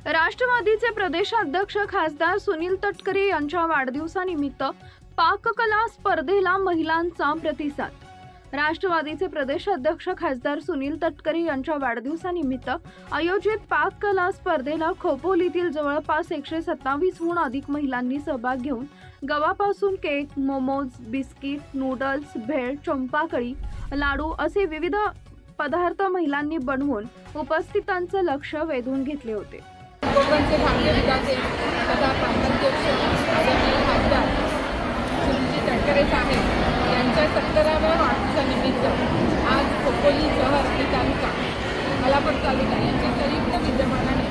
राष्ट्रवादीचे प्रदेशाध्यक्ष खासदार सुनील तटकरे यांच्या वाढदिवसानिमित्त पाककला स्पर्धेला महिलांचा प्रतिसाद। राष्ट्रवादीचे प्रदेशाध्यक्ष खासदार सुनील तटकरे यांच्या वाढदिवसानिमित्त आयोजित पाककला स्पर्धेला खोपोलीतील जवळपास 127हून अधिक महिलांनी सहभाग घेऊन गव्हापासून केक, मोमोज, बिस्किट, नूडल्स, भेळ, चंपाकळी, लाडू असे विविध पदार्थ महिलांनी बनवून उपस्थितांचं लक्ष वेधून घेतले होते। कोकणचे भाग्य विधाते तथा प्रांताध्यक्ष आदरणीय खासदार सुनील तटकरे साहेब यांच्या 70व्या वाढदिवसानिमित्त आज खोपोली शहर आणि तालुका खालापूर तालुका यांच्या संयुक्त विद्यमानाने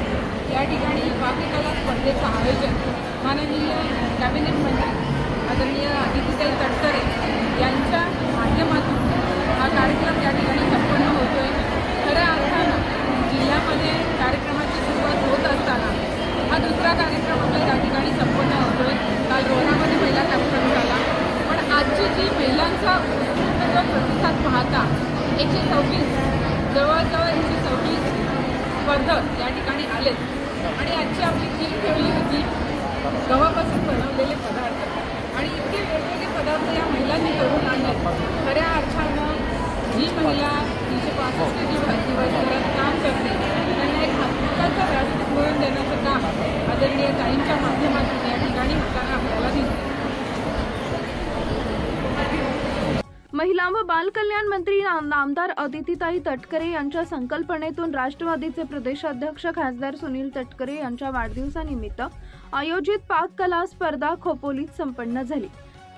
या ठिकाणी पाककला स्पर्धेचं आयोजन माननीय कॅबिनेट मंत्री आदरणीय आदितीताई तटकरे यांच्या माध्यमातून हा कार्यक्रम या ठिकाणी संपन्न होतोय। खऱ्या अर्थानं जिल्ह्यामध्ये कार्यक्रमाची सुरुवात होत असताना हा दुसरा कार्यक्रम आपल्या या ठिकाणी संपन्न होतोय। काल रोहामध्ये पहिला कार्यक्रम झाला, पण आजची जी महिलांचा उत्स्फूर्त प्रतिसाद पाहता 126 जवळजवळ 126 स्पर्धक या ठिकाणी आले आणि आजची आपली थीम ठेवली होती गव्हापासून बनवलेले पदार्थ आणि इतके वेगवेगळे पदार्थ या महिलांनी करून आणले। खऱ्या अर्थानं जी महिला 365 दिवसभरात काम करते त्यांना एक हातमुखाचं व्यासपीठ मिळवून देण्याचं काम आदरणीय ताईंच्या माध्यमातून या ठिकाणी होताना आपल्याला दिसते। महिला व बाल कल्याण मंत्री आमदार आदितीताई तटकरे यांच्या संकल्पनेतून राष्ट्रवादीचे प्रदेशाध्यक्ष खासदार सुनील तटकरे यांच्या वाढदिवसानिमित्त आयोजित पाककला स्पर्धा खोपोलीत संपन्न झाली।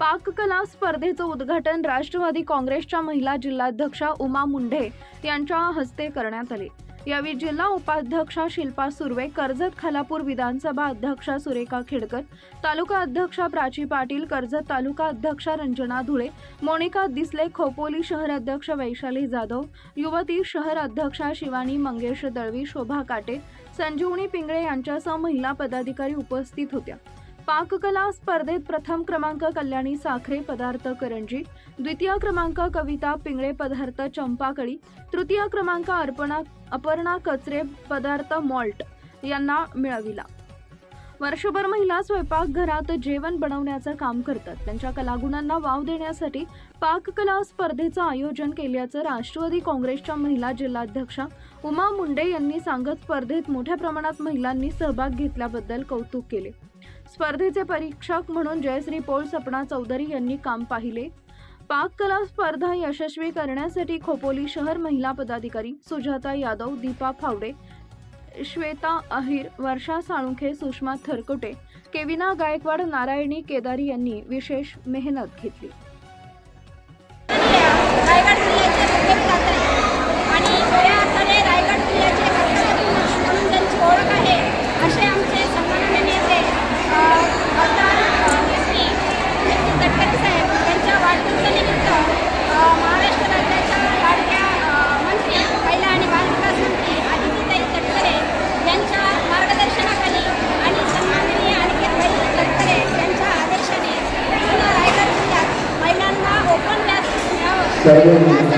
पाककला स्पर्धेचं उद्घाटन राष्ट्रवादी काँग्रेसच्या महिला जिल्हाध्यक्षा उमा मुंढे यांच्या हस्ते करण्यात आले। यावेळी जिल्हा उपाध्यक्षा शिल्पा सुर्वे, कर्जत खालापूर विधानसभा अध्यक्षा सुरेखा खेडकर, तालुका अध्यक्षा प्राची पाटील, कर्जत तालुका अध्यक्षा रंजना धुळे, मोनिका दिसले, खोपोली शहर अध्यक्ष वैशाली जाधव, युवती शहर अध्यक्षा शिवानी मंगेश दळवी, शोभा काटे, संजीवनी पिंगळे यांच्यासह महिला पदाधिकारी उपस्थित होत्या। पाककला स्पर्धेत प्रथम क्रमांक कल्याणी साखरे पदार्थ करंजी, द्वितीय क्रमांक कविता पिंगळे पदार्थ चंपाकळी, तृतीय क्रमांक अपर्णा कचरे पदार्थ मॉल्ट यांना मिळविला। वर्षभर महिला स्वयंपाकघरात जेवण बनवण्याचं काम करतात। त्यांच्या कलागुणांना वाव देण्यासाठी पाककला स्पर्धेचं आयोजन केल्याचं राष्ट्रवादी काँग्रेसच्या महिला जिल्हाध्यक्षा उमा मुंढे यांनी सांगत स्पर्धेत मोठ्या प्रमाणात महिलांनी सहभाग घेतल्याबद्दल कौतुक केले। स्पर्धेचे परीक्षक म्हणून जयश्री पोळ, सपना चौधरी यांनी काम पाहिले। पाककला स्पर्धा यशस्वी करण्यासाठी खोपोली शहर महिला पदाधिकारी सुजाता यादव, दीपा फावडे, श्वेता अहिर, वर्षा साळुंखे, सुषमा थरकुटे, केविना गायकवाड, नारायणी केदारी यांनी विशेष मेहनत घेतली। सर्व